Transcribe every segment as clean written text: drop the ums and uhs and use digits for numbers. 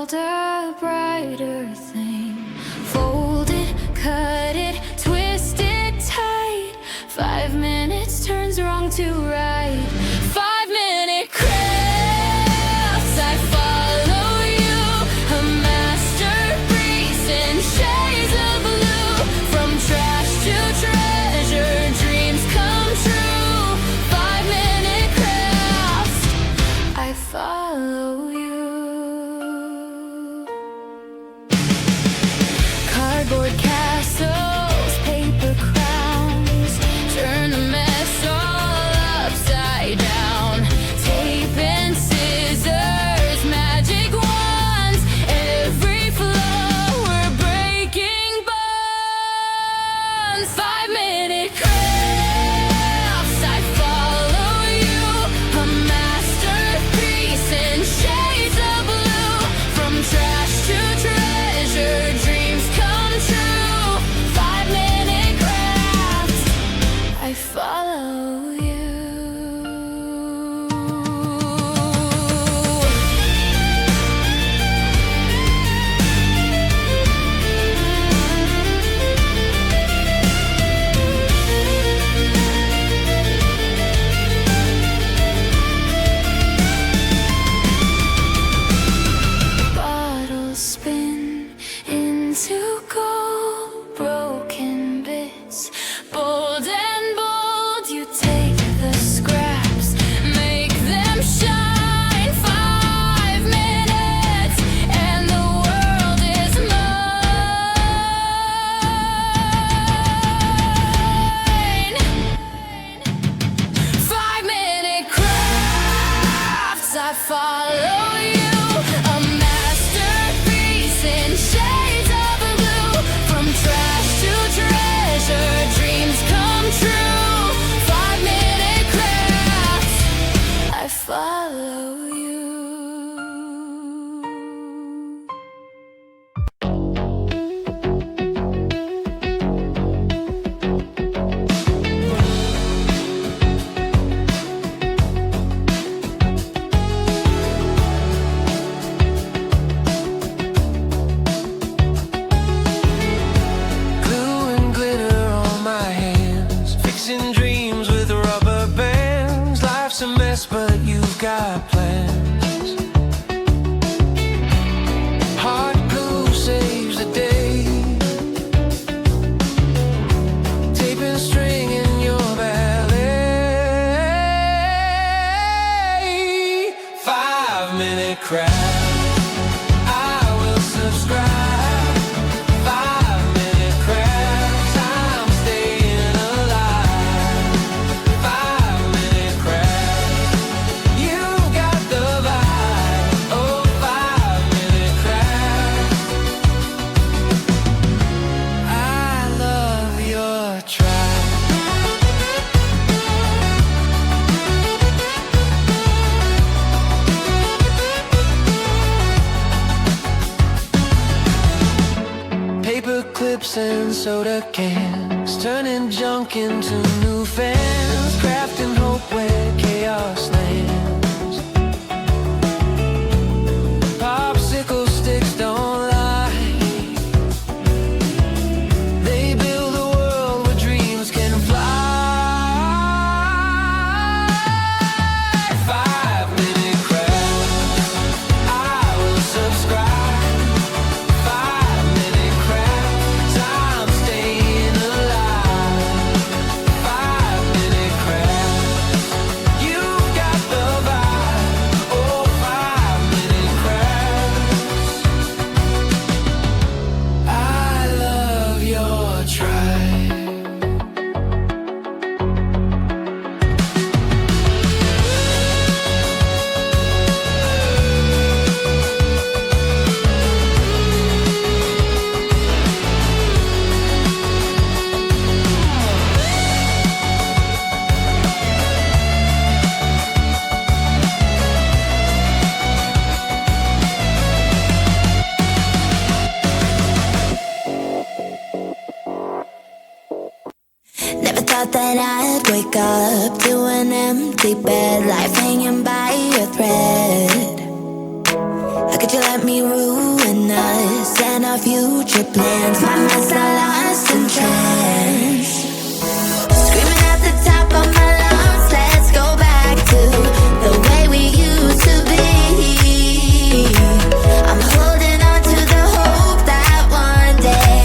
world a brighter thing. Fold it, cut it, twist it tight. 5 minutes turns wrong to right. 5-minute crafts, I follow you. A masterpiece in shades of blue. From trash to treasure, dreams come true. 5-minute crafts, I follow you. Cardboard castles, paper crowns, turn the mess all upside down. Tape and scissors, magic wands, every flow we're breaking bonds. 5-minute crafts, I follow you. A masterpiece in shades of blue. From trash to treasure, dreams come true. 5-minute crafts, I follow you. Bottles spin into gold, broken bits, bold and bold. You take the scraps, make them shine. 5 minutes, and the world is mine. 5-minute crafts, I follow you. A masterpiece in shades of blue. From trash to treasure, dreams come true. 5-minute crafts, I follow you. Glue and glitter on my hands, fixing dreams with rubber bands. Life's a mess, but you've got plans. Hot glue saves the day. Tape and string in your ballet. 5-minute craft, I will subscribe. 5-minute crafts, I'm staying alive. 5-minute crafts, you got the vibe. Oh, 5-minute crafts, I love your tribe. Paper clips and soda cans, turning junk into new fans. Crafting hope where chaos lands. Popsicle sticks don't lie. They build a world where dreams can fly. 5-minute crafts, I will subscribe. 5-minute crafts, I'm staying alive. 5-minute crafts, you've got the vibe. Oh, 5-minute crafts, I love your tribe. Never thought that I'd wake up to an empty bed, life hanging by a thread. I could you let me ruin us and our future plans? My mind's not lost in trance. Screaming at the top of my lungs, let's go back to the way we used to be. I'm holding on to the hope that one day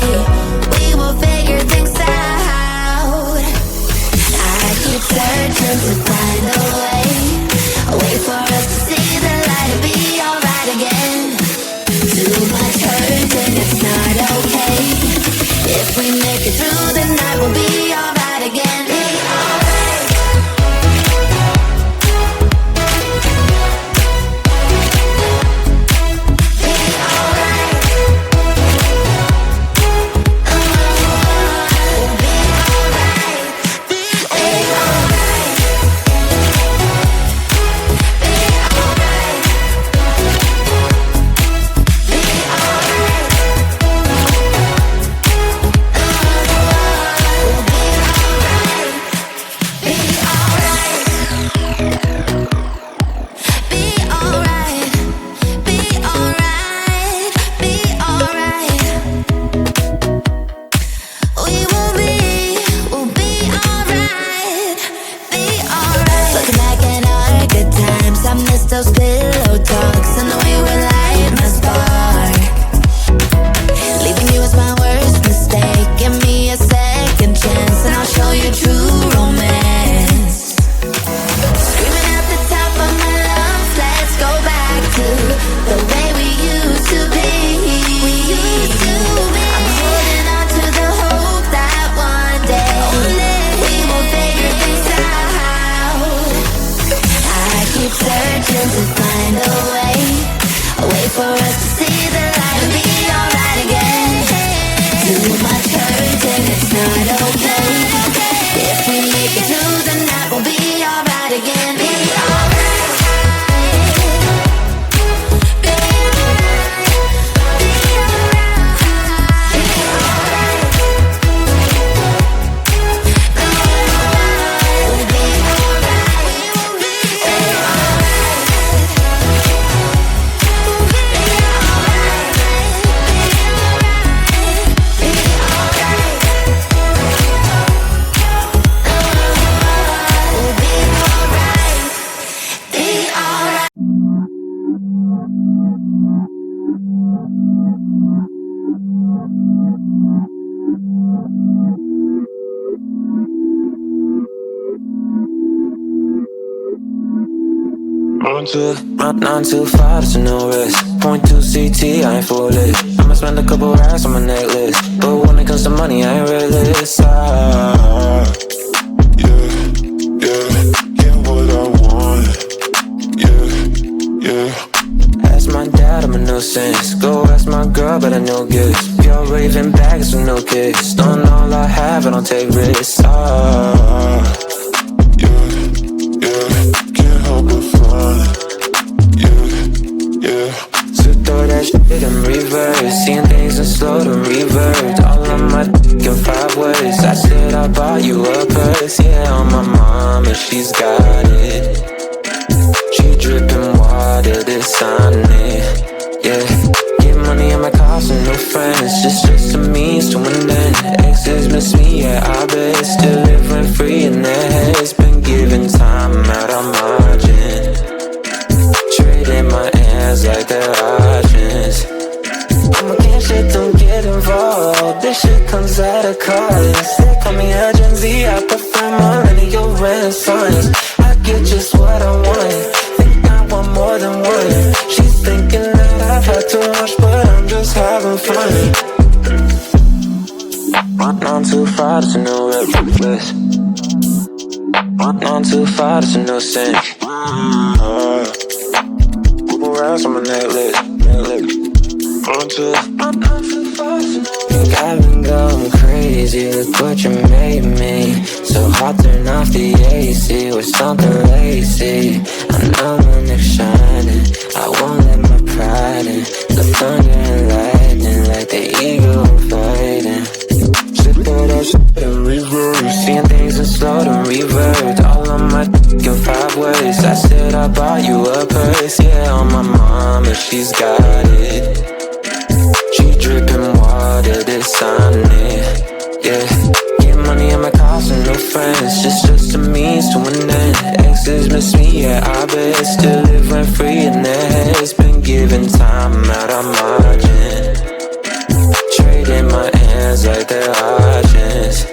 we will figure things out. I keep searching to find a way, a way for us to see the light and be alright again. Too much hurt and it's not okay. If we make it through the night, we'll be alright again. Be alright. Be alright. We'll be alright. Be alright. Be alright. Be alright. Those pillow talks and the way we light my spark. Leaving you was my worst mistake. Give me a second chance and I'll show you true romance. Screaming at the top of my lungs, let's go back to the way we used to be. We used to be. I'm holding on to the hope that one day we will figure things out. I keep searching to find a way for us to see the light and be alright again. Too much hurt and it's not okay. If we make it through the night, we'll be alright again. Be alright. Be alright. Be alright. Be alright. We'll be alright. We'll be alright. Nine to 5, it's a no risk. Point 2 CT, I ain't full it. I'ma spend a couple racks on my necklace, but when it comes to money, I ain't realist. Get what I want. Ask my dad, I'm a nuisance. Go ask my girl, but I know gifts. Pure raving bags with no kicks. Don't all I have, I don't take risks. Can't help but fun. So throw that shit in reverse. Seeing things in slow to revert. All of my in 5 words. I said I bought you a purse. Yeah, on my mama, she's got it. She dripping water, this on it. Yeah, get money in my cost and no friends. Just a means to an end. Exes miss me, yeah, I bet. Still living free in their heads. Been giving time out of margin. Trading my hands like they're options. I'm against shit, don't get involved. This shit comes at a cost. They call me a Gen Z, I prefer millennial renaissance. I get just what I want. Think I want more than one. She's thinking that I've had too much, but I'm just having fun. 925, it's a new reckless. 925, it's a new sin. Rats on my necklace. Think I've been going crazy. Look what you made me. So hot, turn off the AC. We're something lazy. I know when they're shining. I won't let my pride in. The thunder and lightning, like the eagle fighting. Shit Put that shit in reverse. Seeing things in slow to revert. All of my in 5 words. I said I bought you a purse. Yeah, on my mama, she's got it. She dripping water, this on it. Yeah, get money in my cost and no friends. Just a means to an end. Exes miss me, yeah, I bet. Still live rent free in their heads. Been giving time out of margin. Trading my hands like they're auctions.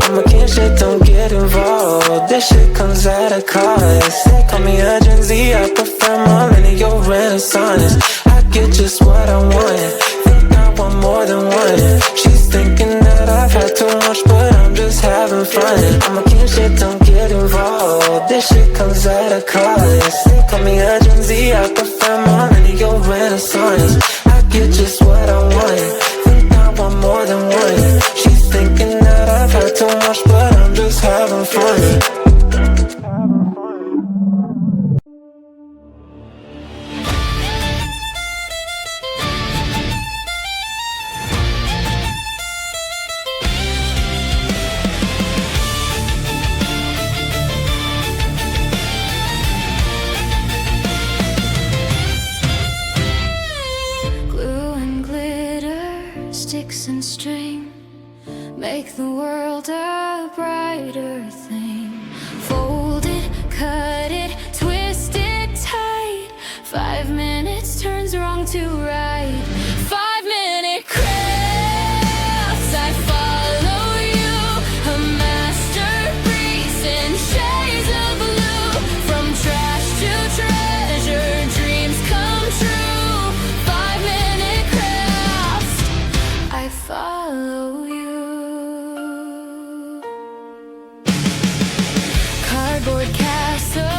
I'm a king, shit, don't get involved. This shit comes at a cost. They call me a Gen Z, I prefer millennial renaissance. I get just what I want, think I want more than one. She's thinking that I've had too much, but I'm just having fun. I'm a king, shit, don't get involved. This shit comes at a cost. They call me a Gen Z, I prefer millennial renaissance. I get just what I want, think I want more than one. She's thinking that I've had too much, but I'm just having fun. Sticks and string make the world a brighter thing. Fold it, cut it, twist it tight. 5 minutes turns wrong to right. 5-minute crafts, I follow you. A masterpiece in shades of blue. From trash to treasure, dreams come true. 5-minute crafts, I follow you. Cardboard castle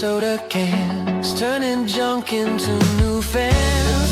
soda cans, turning junk into new fans.